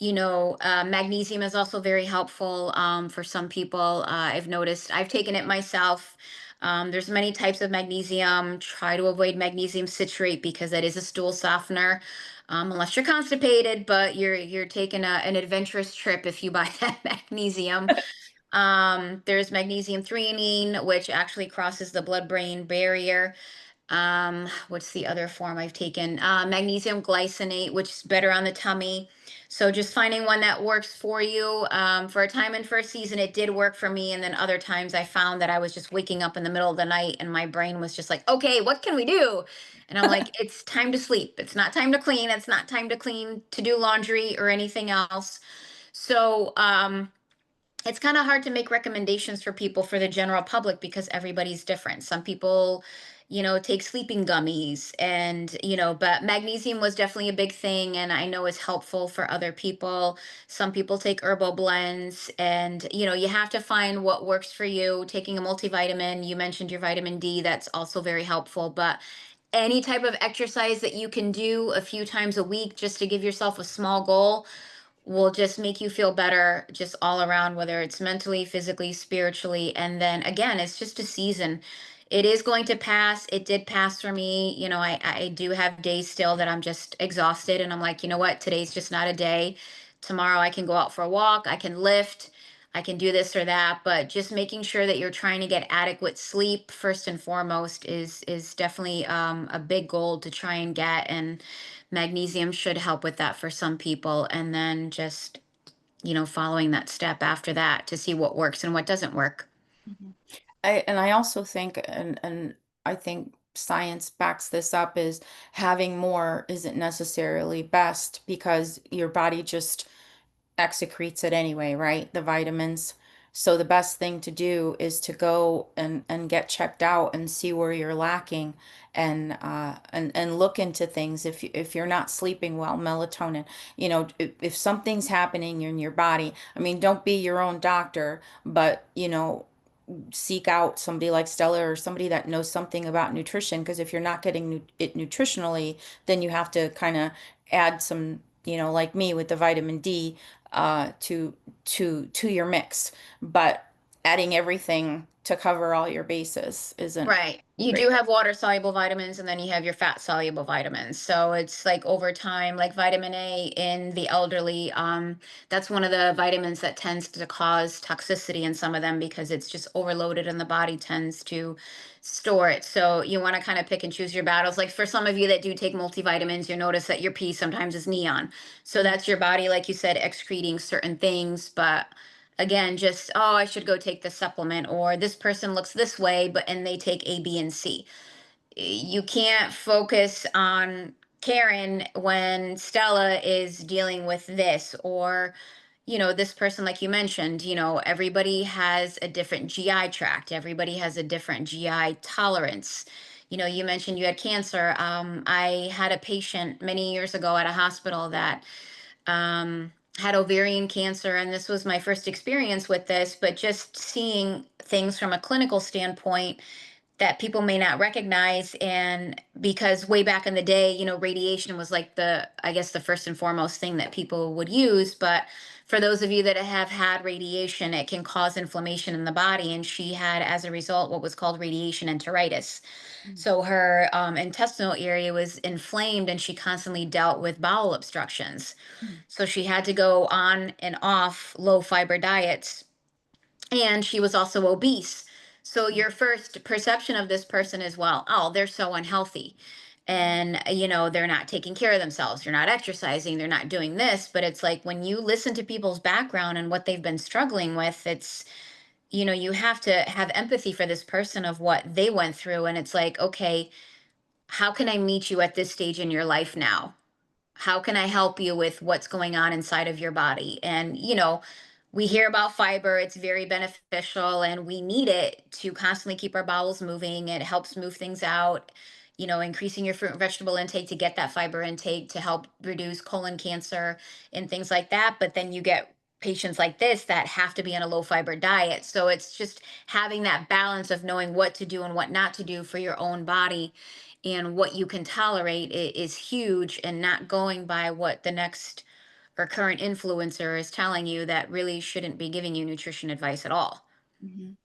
magnesium is also very helpful for some people. I've noticed, I've taken it myself. There's many types of magnesium. Try to avoid magnesium citrate, because that is a stool softener. Unless you're constipated, but you're taking an adventurous trip if you buy that magnesium. There's magnesium threonine, which actually crosses the blood-brain barrier. What's the other form I've taken? Magnesium glycinate, which is better on the tummy. So just finding one that works for you. For a time and for a season, it did work for me. And then other times I found that I was just waking up in the middle of the night and my brain was just like, okay, what can we do? And I'm like, it's time to sleep. It's not time to clean. It's not time to clean, to do laundry or anything else. So, it's kind of hard to make recommendations for people for the general public because everybody's different. Some people, take sleeping gummies and, but magnesium was definitely a big thing and I know is helpful for other people. Some people take herbal blends and, you have to find what works for you. Taking a multivitamin, you mentioned your vitamin D, that's also very helpful, but any type of exercise that you can do a few times a week just to give yourself a small goal will just make you feel better just all around, whether it's mentally, physically, spiritually. And then again, it's just a season. It is going to pass. It did pass for me. I do have days still that I'm just exhausted and I'm like, you know what, today's just not a day. Tomorrow I can go out for a walk, I can lift, I can do this or that, but just making sure that you're trying to get adequate sleep first and foremost is definitely a big goal to try and get. And magnesium should help with that for some people. And then just, following that step after that to see what works and what doesn't work. Mhm. I also think, and I think science backs this up, is having more isn't necessarily best because your body just excretes it anyway, right? The vitamins. So the best thing to do is to go and get checked out and see where you're lacking and look into things. If you're not sleeping well, melatonin, if something's happening in your body, I mean, don't be your own doctor, but seek out somebody like Stella or somebody that knows something about nutrition, because if you're not getting it nutritionally, then you have to kind of add some, like me with the vitamin D, to your mix. But adding everything to cover all your bases isn't Right. You do great. have water soluble vitamins and then you have your fat soluble vitamins. So it's like over time, like vitamin A in the elderly, that's one of the vitamins that tends to cause toxicity in some of them because it's just overloaded and the body tends to store it. So you want to kind of pick and choose your battles. Like for some of you that do take multivitamins, you notice that your pee sometimes is neon. So Mhm. that's your body, like you said, excreting certain things, but again, just, oh, I should go take this supplement, or this person looks this way but and they take A, B, and C. You can't focus on Karen when Stella is dealing with this, or this person, like you mentioned, everybody has a different GI tract, everybody has a different GI tolerance. You mentioned you had cancer. I had a patient many years ago at a hospital that had ovarian cancer, and this was my first experience with this, but just seeing things from a clinical standpoint that people may not recognize. And because way back in the day, radiation was like I guess, the first and foremost thing that people would use. But for those of you that have had radiation, it can cause inflammation in the body. And she had, as a result, what was called radiation enteritis. So her intestinal area was inflamed and she constantly dealt with bowel obstructions. Mhm. So she had to go on and off low fiber diets, and she was also obese. So your first perception of this person is, well, oh, they're so unhealthy. Mhm. And, they're not taking care of themselves. They're not exercising. They're not doing this. But it's like when you listen to people's background and what they've been struggling with, you have to have empathy for this person of what they went through. And it's like, okay, how can I meet you at this stage in your life now? How can I help you with what's going on inside of your body? And, we hear about fiber, it's very beneficial, and we need it to constantly keep our bowels moving. It helps move things out, increasing your fruit and vegetable intake to get that fiber intake to help reduce colon cancer and things like that. But then you get patients like this that have to be on a low fiber diet. So it's just having that balance of knowing what to do and what not to do for your own body and what you can tolerate is huge, and not going by what the next or current influencer is telling you that really shouldn't be giving you nutrition advice at all. Mhm.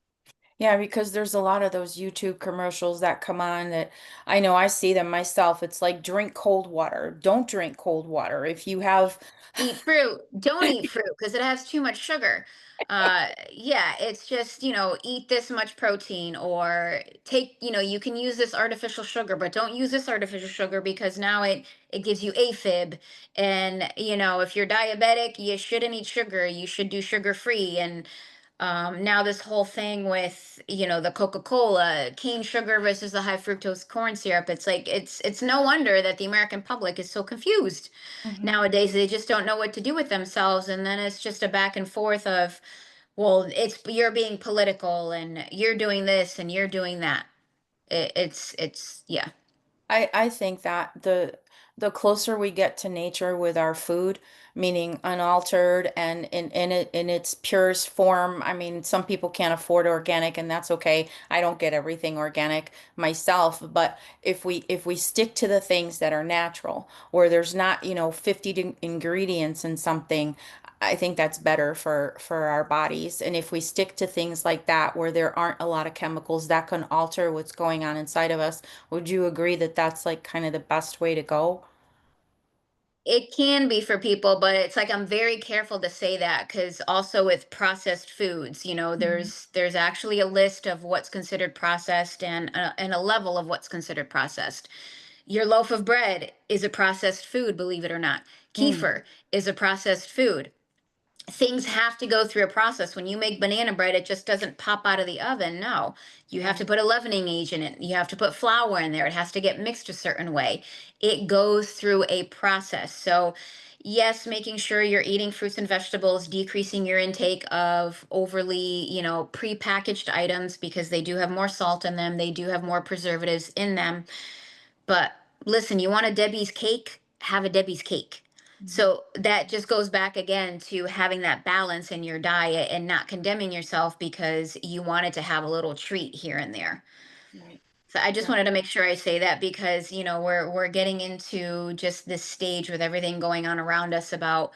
Yeah, because there's a lot of those YouTube commercials that come on that I know I see them myself. It's like drink cold water. Don't drink cold water. If you have, Eat fruit. Don't eat fruit because it has too much sugar. Yeah, it's just, eat this much protein or take, you can use this artificial sugar, but don't use this artificial sugar because now it gives you AFib. And, if you're diabetic, you shouldn't eat sugar. You should do sugar free. And now this whole thing with, the Coca-Cola, cane sugar versus the high fructose corn syrup, it's like it's no wonder that the American public is so confused Mhm. nowadays. They just don't know what to do with themselves, and then it's just a back and forth of, well, you're being political and you're doing this and you're doing that. It's yeah. I think that the closer we get to nature with our food, meaning unaltered and in its purest form. I mean, some people can't afford organic, and that's okay. I don't get everything organic myself, but if we stick to the things that are natural, where there's not, 50 ingredients in something, I think that's better for our bodies. And if we stick to things like that, where there aren't a lot of chemicals that can alter what's going on inside of us, would you agree that that's like kind of the best way to go? It can be for people, but it's like I'm very careful to say that because also with processed foods, Mhm. there's actually a list of what's considered processed and a level of what's considered processed. Your loaf of bread is a processed food, believe it or not. Mm, Kefir is a processed food. Things have to go through a process. When you make banana bread, it just doesn't pop out of the oven. No, you have to right. put a leavening agent in it. You have to put flour in there. It has to get mixed a certain way. It goes through a process. So, yes, making sure you're eating fruits and vegetables, decreasing your intake of overly, prepackaged items because they do have more salt in them. They do have more preservatives in them. But listen, you want a Debbie's cake? Have a Debbie's cake. Mhm. So that just goes back again to having that balance in your diet and not condemning yourself because you wanted to have a little treat here and there. Right. So I just Yeah. wanted to make sure I say that because, we're getting into just this stage with everything going on around us about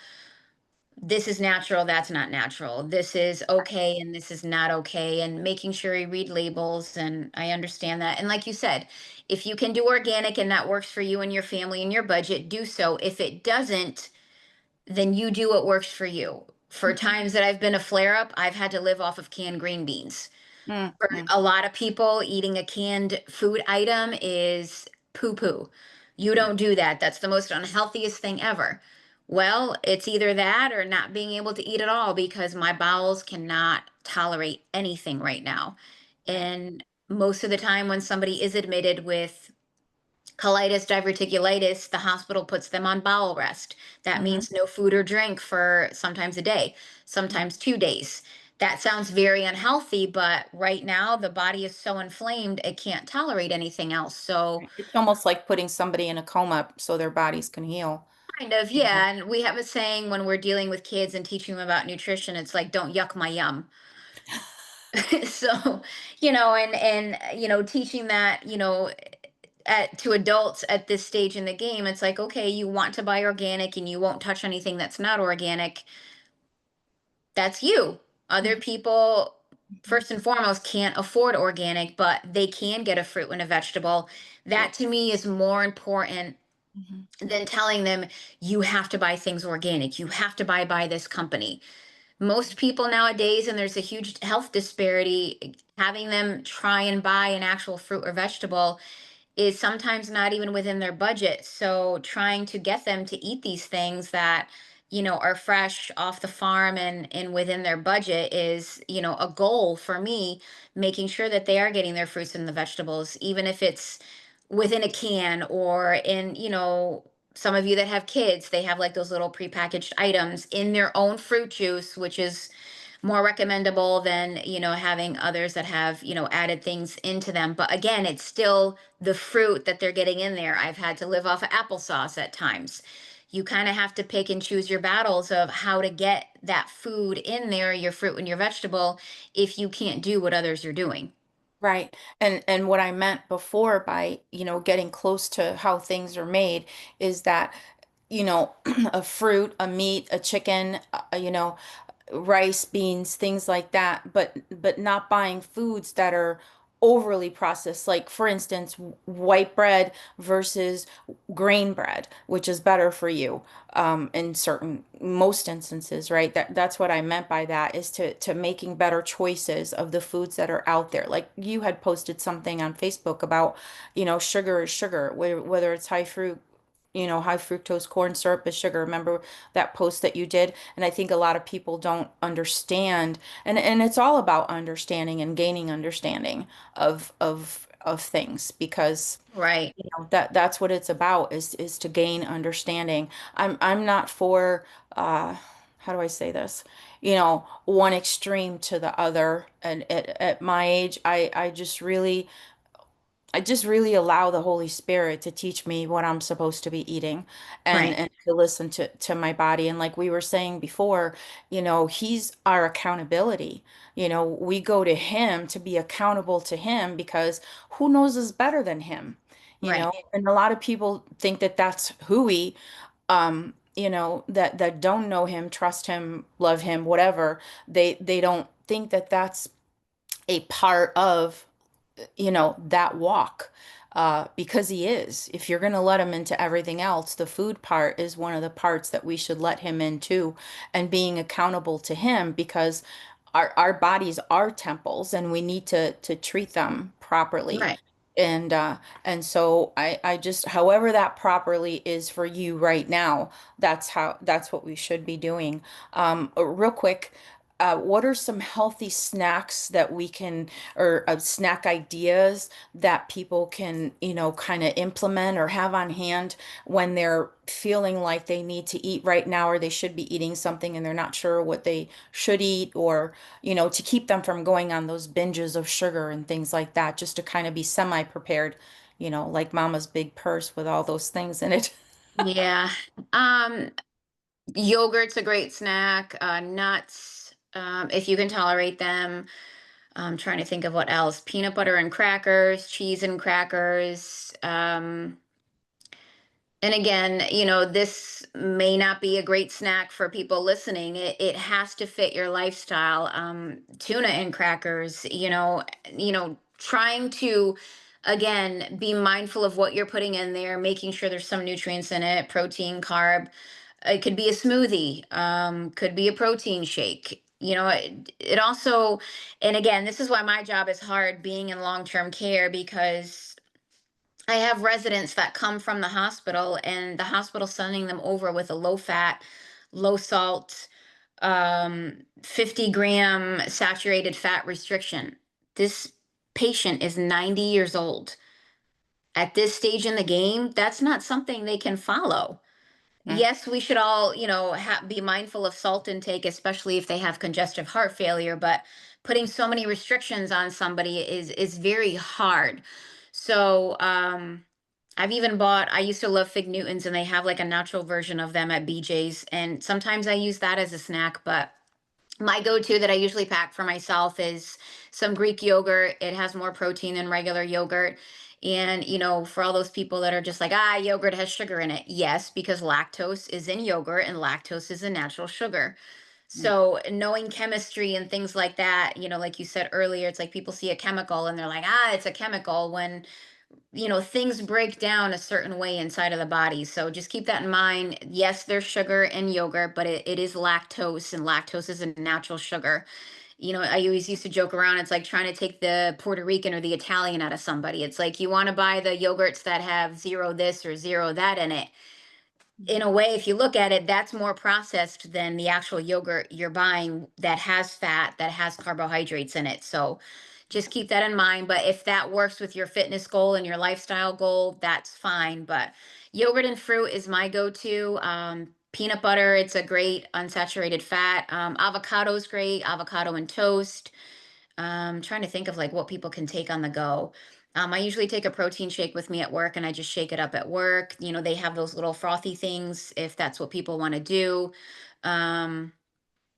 this is natural, that's not natural. This is okay and this is not okay. And making sure you read labels. And I understand that. And like you said, if you can do organic and that works for you and your family and your budget, do so. If it doesn't, then you do what works for you. For Mhm. times that I've been a flare up, I've had to live off of canned green beans. Mm, For mm, a lot of people, eating a canned food item is poo poo. You yeah. don't do that. That's the most unhealthiest thing ever. Well, it's either that or not being able to eat at all because my bowels cannot tolerate anything right now. Right. And most of the time, when somebody is admitted with colitis, diverticulitis, the hospital puts them on bowel rest. That Hmm. means no food or drink for sometimes a day, sometimes 2 days. That sounds very unhealthy, but right now the body is so inflamed, it can't tolerate anything else. So, Right. It's almost like putting somebody in a coma so their bodies can heal. kind of, You know? yeah. And we have a saying when we're dealing with kids and teaching them about nutrition, it's like, don't yuck my yum. So, teaching that, to adults at this stage in the game, it's like, okay, you want to buy organic and you won't touch anything that's not organic. That's you. Other Mhm. people, Mhm. first and foremost, can't afford organic, but they can get a fruit and a vegetable. Yeah. That to me is more important Mhm. than telling them you have to buy things organic. You have to buy this company. Most people nowadays, and there's a huge health disparity, having them try and buy an actual fruit or vegetable is sometimes not even within their budget. So trying to get them to eat these things that, are fresh off the farm and within their budget is, a goal for me, making sure that they are getting their fruits and the vegetables, even if it's within a can or in, some of you that have kids, they have like those little prepackaged items in their own fruit juice, which is more recommendable than having others that have added things into them. But again, it's still the fruit that they're getting in there. I've had to live off of applesauce at times. You kind of have to pick and choose your battles of how to get that food in there, your fruit and your vegetable, if you can't do what others are doing. Right. And what I meant before by, getting close to how things are made is that, a fruit, a meat, a chicken, rice, beans, things like that, but not buying foods that are overly processed. Like for instance, white bread versus grain bread, which is better for you in certain most instances, right? That's what I meant by that is to making better choices of the foods that are out there. Like you had posted something on Facebook about, sugar is sugar, whether it's high fruit, high fructose corn syrup is sugar. Remember that post that you did? And I think a lot of people don't understand, and it's all about understanding and gaining understanding of things because Right. that's what it's about is to gain understanding. I'm not for how do I say this? One extreme to the other. And at my age, I just really allow the Holy Spirit to teach me what I'm supposed to be eating and Right. and to listen to my body. And like we were saying before, he's our accountability. We go to him to be accountable to him because who knows us better than him? Right. And a lot of people think that that's hooey, that don't know him, trust him, love him, whatever. They don't think that that's a part of that walk because he is. If you're going to let him into everything else, the food part is one of the parts that we should let him into and being accountable to him because our bodies are temples and we need to treat them properly. Right. And so I just however that properly is for you right now, that's what we should be doing. Real quick, what are some healthy snacks that we can, or snack ideas that people can, kind of implement or have on hand when they're feeling like they need to eat right now or they should be eating something and they're not sure what they should eat or, to keep them from going on those binges of sugar and things like that, just to kind of be semi-prepared, like Mama's big purse with all those things in it. Yeah. Um, Yogurt's a great snack. Nuts, if you can tolerate them. I'm trying to think of what else. Peanut butter and crackers, cheese and crackers. And again, this may not be a great snack for people listening. It has to fit your lifestyle. Tuna and crackers, trying to, again, be mindful of what you're putting in there, making sure there's some nutrients in it, protein, carb. It could be a smoothie, could be a protein shake. It also, and again, this is why my job is hard being in long-term care because I have residents that come from the hospital and the hospital sending them over with a low fat, low salt, 50-gram saturated fat restriction. This patient is 90 years old. At this stage in the game, that's not something they can follow. Mm. Yes, we should all, be mindful of salt intake, especially if they have congestive heart failure. But putting so many restrictions on somebody is very hard. So I've even bought. I used to love Fig Newtons, and they have like a natural version of them at BJ's, and sometimes I use that as a snack. But my go-to that I usually pack for myself is some Greek yogurt. It has more protein than regular yogurt. And, for all those people that are just like, yogurt has sugar in it. Yes, because lactose is in yogurt and lactose is a natural sugar. Mm. So knowing chemistry and things like that, like you said earlier, it's like people see a chemical and they're like, it's a chemical when things break down a certain way inside of the body. So just keep that in mind. Yes, there's sugar in yogurt, but it is lactose, and lactose is a natural sugar. I always used to joke around. It's like trying to take the Puerto Rican or the Italian out of somebody. It's like you want to buy the yogurts that have zero this or zero that in it. In a way, if you look at it, that's more processed than the actual yogurt you're buying that has fat, that has carbohydrates in it. So just keep that in mind. But if that works with your fitness goal and your lifestyle goal, that's fine. But yogurt and fruit is my go-to. Peanut butter, it's a great unsaturated fat. Avocado is great, avocado and toast. Trying to think of like what people can take on the go. I usually take a protein shake with me at work and I just shake it up at work. They have those little frothy things if that's what people want to do. Um,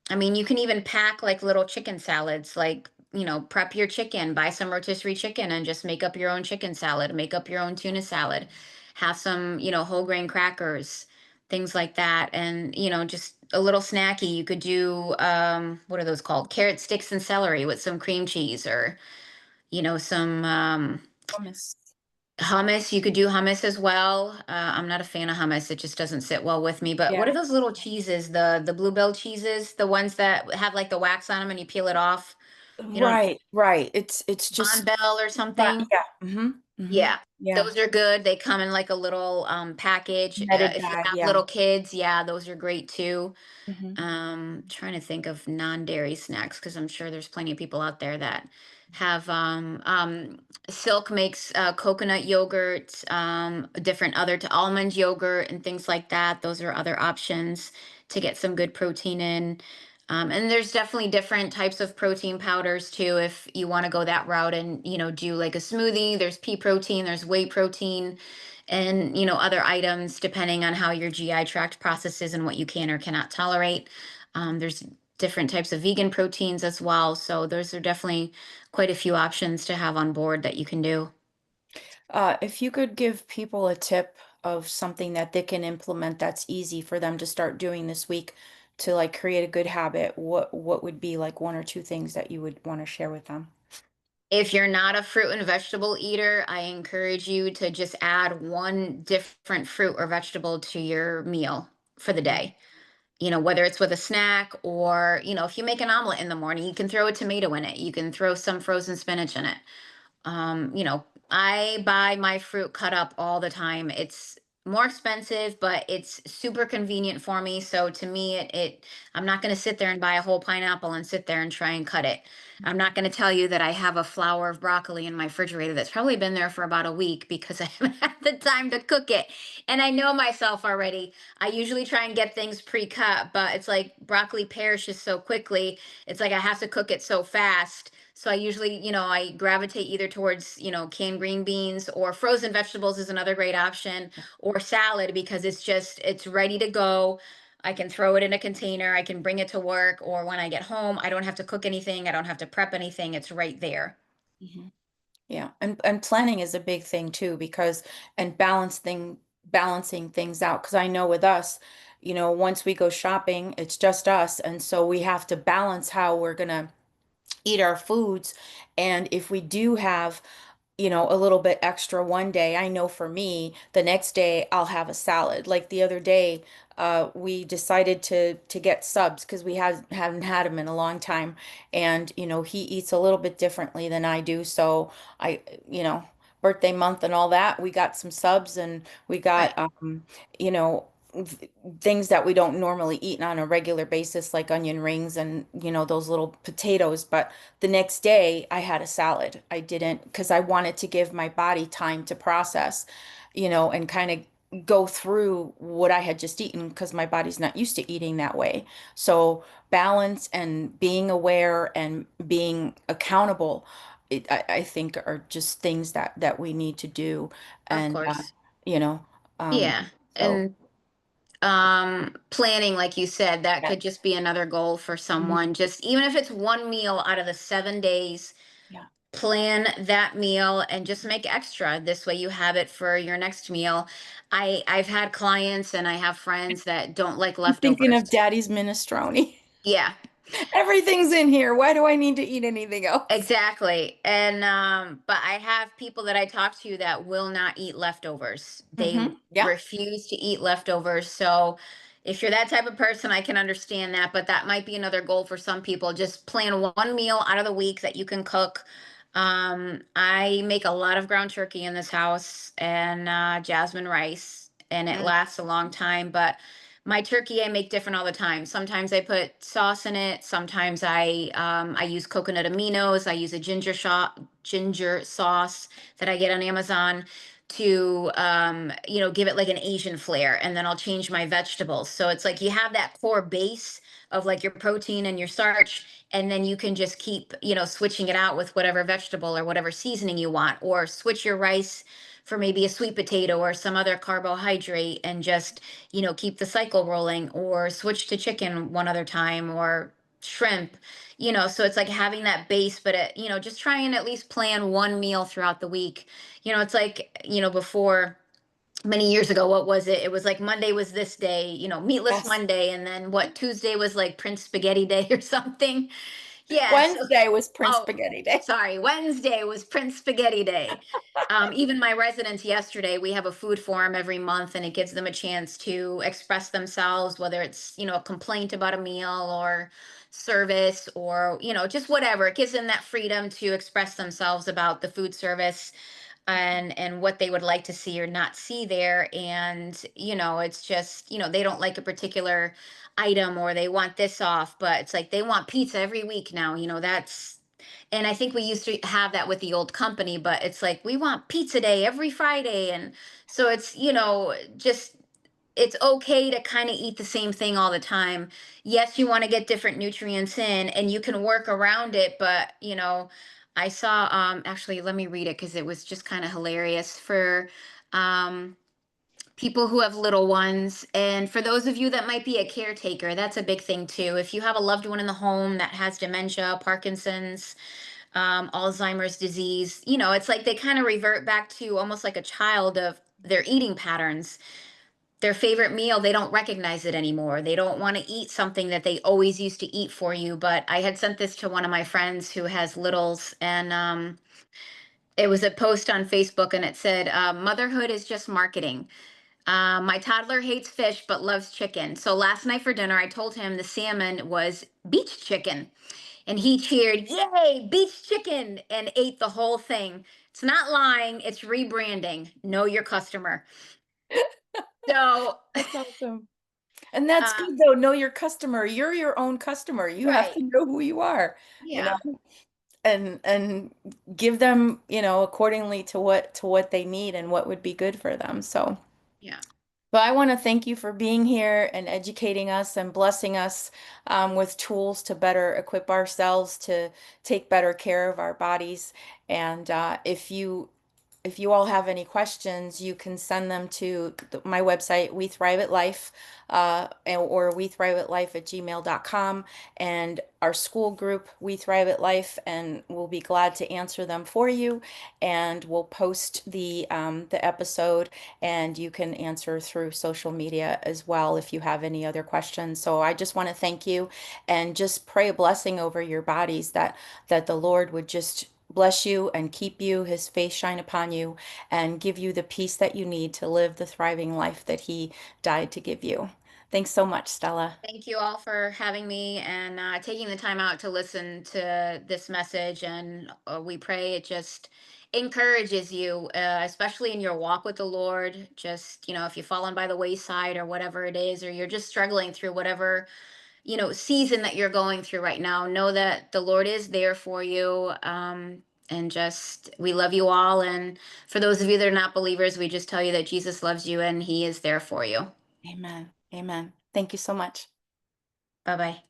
I mean, you can even pack like little chicken salads, like, prep your chicken, buy some rotisserie chicken and just make up your own chicken salad, make up your own tuna salad, have some, whole grain crackers. things like that. And, just a little snacky. You could do, what are those called? Carrot sticks and celery with some cream cheese, or, some Hummus. hummus. You could do hummus as well. I'm not a fan of hummus. It just doesn't sit well with me. But what Yeah. are those little cheeses? The bluebell cheeses, the ones that have like the wax on them and you peel it off. You don't Right, right. It's just Bonbell or something. yeah. Mm-hmm. Mm-hmm. Yeah, Yeah. those are good. They come in like a little package. Netted If you bag, have yeah. little kids, yeah, those are great too. Mm-hmm. Trying to think of non-dairy snacks because I'm sure there's plenty of people out there that have Silk makes coconut yogurt, different other to almond yogurt and things like that. Those are other options to get some good protein in. And there's definitely different types of protein powders too if you want to go that route and do like a smoothie. There's pea protein, there's whey protein, and other items depending on how your GI tract processes and what you can or cannot tolerate. There's different types of vegan proteins as well, so those are definitely quite a few options to have on board that you can do. If you could give people a tip of something that they can implement that's easy for them to start doing this week to like create a good habit, what would be like one or two things that you would want to share with them? If you're not a fruit and vegetable eater, I encourage you to just add one different fruit or vegetable to your meal for the Mhm. day. Whether it's with a snack, or if you make an omelet in the morning, you can throw a tomato in it, you can throw some frozen spinach in it. I buy my fruit cut up all the time. It's more expensive, but it's super convenient for me. So to me, I'm not going to sit there and buy a whole pineapple and sit there and try and cut it. I'm not going to tell you that I have a flower of broccoli in my refrigerator that's probably been there for about a week because I haven't had the time to cook it. And I know myself already. I usually try and get things pre-cut, but it's like broccoli perishes so quickly. It's like I have to cook it so fast. So I usually, I gravitate either towards, canned green beans, or frozen vegetables is another great option, or salad because it's ready to go. I can throw it in a container, I can bring it to work, or when I get home, I don't have to cook anything, I don't have to prep anything. It's right there. Mhm. Yeah, and planning is a big thing too because and balancing things out because I know with us, once we go shopping, it's just us, and so we have to balance how we're gonna eat our foods. And if we do have a little bit extra one day, I know for me, the next day I'll have a salad. Like the other day, we decided to get subs because we haven't had them in a long time, and he eats a little bit differently than I do, so I, you know, birthday month and all that, we got some subs and we got Right. you know. Things that we don't normally eat on a regular basis, like onion rings and those little potatoes. But the next day I had a salad. I didn't because I wanted to give my body time to process, and kind of go through what I had just eaten because my body's not used to eating that way. So balance and being aware and being accountable, I think are just things that we need to do. Of And course. you know, um, Yeah. so And planning, like you said, that yeah. could just be another goal for Mhm. someone. Just even if it's one meal out of the 7 days, Yeah. plan that meal and just make extra. This way you have it for your next meal. I've had clients and I have friends that don't like I'm thinking leftovers. of Daddy's minestrone. Yeah, Everything's in here. Why do I need to eat anything else? exactly. And but I have people that I talk to that will not eat leftovers. They Yeah. refuse to eat leftovers. So if you're that type of person, I can understand that, but that might be another goal for some people. Just plan one meal out of the week that you can cook. I make a lot of ground turkey in this house, and jasmine rice, and it Mm. lasts a long time. But my turkey I make different all the time. Sometimes I put sauce in it. Sometimes I use coconut aminos. I use a ginger sauce that I get on Amazon to give it like an Asian flair, and then I'll change my vegetables. So it's like you have that core base of like your protein and your starch, and then you can just keep switching it out with whatever vegetable or whatever seasoning you want, or switch your rice for maybe a sweet potato or some other carbohydrate, and just keep the cycle rolling, or switch to chicken one other time, or shrimp. So it's like having that base, but just try and at least plan one meal throughout the week. It's like before, many years ago. What was it? It was like Monday was this day, meatless Yes. Monday, and then what, Tuesday was like Prince Spaghetti Day or something. Yeah, so Wednesday was Prince oh, Spaghetti Day. sorry, Wednesday was Prince Spaghetti Day. Even my residents yesterday, we have a food forum every month, and it gives them a chance to express themselves, whether it's, a complaint about a meal or service or, just whatever. It gives them that freedom to express themselves about the food service and what they would like to see or not see there. And it's just, they don't like a particular item or they want this off, but it's like they want pizza every week now. That's, and I think we used to have that with the old company, but it's like we want pizza day every Friday. And so it's, just, it's okay to kind of eat the same thing all the time. Yes, you want to get different nutrients in and you can work around it, but I saw, actually, let me read it because it was just kind of hilarious for um people who have little ones, and for those of you that might be a caretaker, that's a big thing too. If you have a loved one in the home that has dementia, Parkinson's, Alzheimer's disease, it's like they kind of revert back to almost like a child of their eating patterns. Their favorite meal, they don't recognize it anymore. They don't want to eat something that they always used to eat for you. But I had sent this to one of my friends who has littles, and it was a post on Facebook, and it said, "Motherhood is just marketing. My toddler hates fish but loves chicken. So last night for dinner, I told him the salmon was beach chicken, and he cheered, 'Yay, beach chicken!' and ate the whole thing. It's not lying; it's rebranding. Know your customer." So, That's awesome. And that's good um, though. Know your customer. You're your own customer. You have right. to know who you are, you Yeah. know, and give them, accordingly to what they need and what would be good for them. So, Yeah. but I want to thank you for being here and educating us and blessing us with tools to better equip ourselves to take better care of our bodies. And if you all have any questions, you can send them to my website, We Thrive at Life, or We Thrive at Life at gmail.com, and our school group, We Thrive at Life, and we'll be glad to answer them for you. And we'll post the episode, and you can answer through social media as well if you have any other questions. So I just want to thank you and just pray a blessing over your bodies that the Lord would just bless you and keep you, his face shine upon you, and give you the peace that you need to live the thriving life that he died to give you. Thanks so much, Stella. Thank you all for having me and taking the time out to listen to this message. And we pray it just encourages you, especially in your walk with the Lord. Just, if you've fallen by the wayside or whatever it is, or you're just struggling through whatever, season that you're going through right now, know that the Lord is there for you. And just, we love you all. And for those of you that are not believers, we just tell you that Jesus loves you and he is there for you. Amen. Amen. Thank you so much. Bye bye.